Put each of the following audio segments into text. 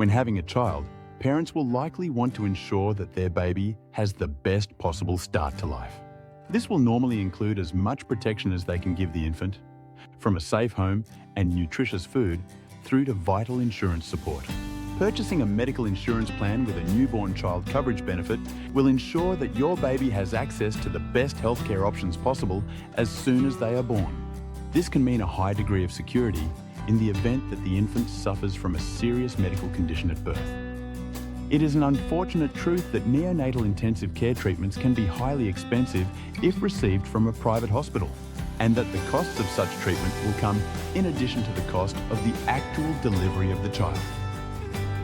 When having a child, parents will likely want to ensure that their baby has the best possible start to life. This will normally include as much protection as they can give the infant, from a safe home and nutritious food through to vital insurance support. Purchasing a medical insurance plan with a newborn child coverage benefit will ensure that your baby has access to the best healthcare options possible as soon as they are born. This can mean a high degree of security in the event that the infant suffers from a serious medical condition at birth. It is an unfortunate truth that neonatal intensive care treatments can be highly expensive if received from a private hospital, and that the costs of such treatment will come in addition to the cost of the actual delivery of the child.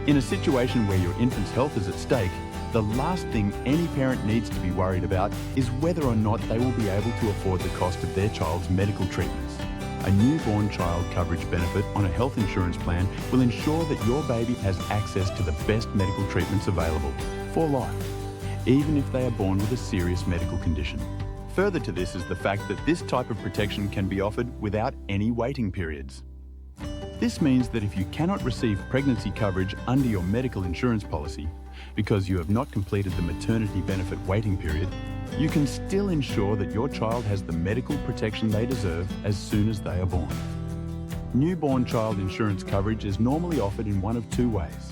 In a situation where your infant's health is at stake, the last thing any parent needs to be worried about is whether or not they will be able to afford the cost of their child's medical treatments. A newborn child coverage benefit on a health insurance plan will ensure that your baby has access to the best medical treatments available for life, even if they are born with a serious medical condition. Further to this is the fact that this type of protection can be offered without any waiting periods. This means that if you cannot receive pregnancy coverage under your medical insurance policy because you have not completed the maternity benefit waiting period, you can still ensure that your child has the medical protection they deserve as soon as they are born. Newborn child insurance coverage is normally offered in one of two ways.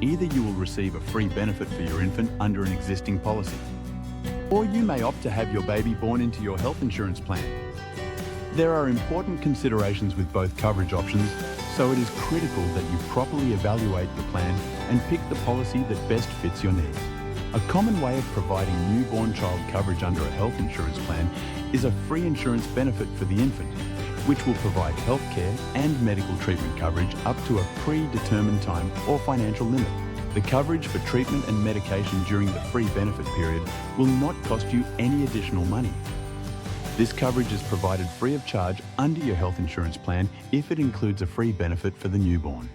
Either you will receive a free benefit for your infant under an existing policy, or you may opt to have your baby born into your health insurance plan. There are important considerations with both coverage options, so it is critical that you properly evaluate your plan and pick the policy that best fits your needs. A common way of providing newborn child coverage under a health insurance plan is a free insurance benefit for the infant, which will provide healthcare and medical treatment coverage up to a predetermined time or financial limit. The coverage for treatment and medication during the free benefit period will not cost you any additional money. This coverage is provided free of charge under your health insurance plan if it includes a free benefit for the newborn.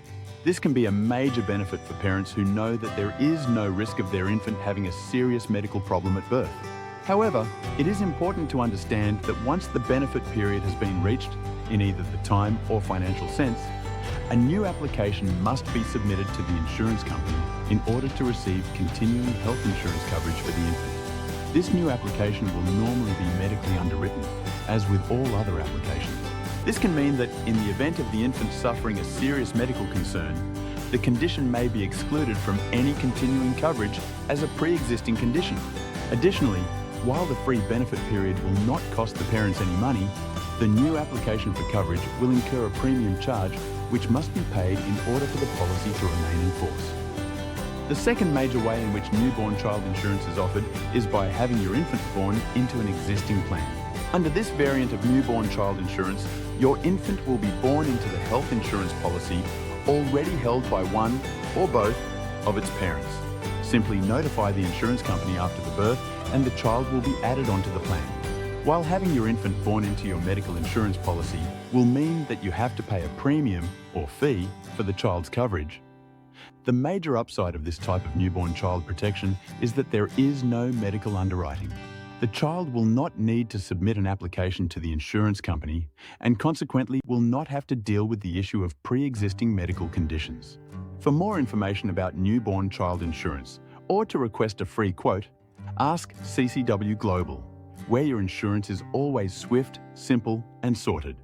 This can be a major benefit for parents who know that there is no risk of their infant having a serious medical problem at birth. However, it is important to understand that once the benefit period has been reached, in either the time or financial sense, a new application must be submitted to the insurance company in order to receive continuing health insurance coverage for the infant. This new application will normally be medically underwritten, as with all other applications. This can mean that in the event of the infant suffering a serious medical concern, the condition may be excluded from any continuing coverage as a pre-existing condition. Additionally, while the free benefit period will not cost the parents any money, the new application for coverage will incur a premium charge which must be paid in order for the policy to remain in force. The second major way in which newborn child insurance is offered is by having your infant born into an existing plan. Under this variant of newborn child insurance, your infant will be born into the health insurance policy already held by one or both of its parents. Simply notify the insurance company after the birth and the child will be added onto the plan. While having your infant born into your medical insurance policy will mean that you have to pay a premium or fee for the child's coverage, the major upside of this type of newborn child protection is that there is no medical underwriting. The child will not need to submit an application to the insurance company and consequently will not have to deal with the issue of pre-existing medical conditions. For more information about newborn child insurance or to request a free quote, ask CCW Global, where your insurance is always swift, simple, and sorted.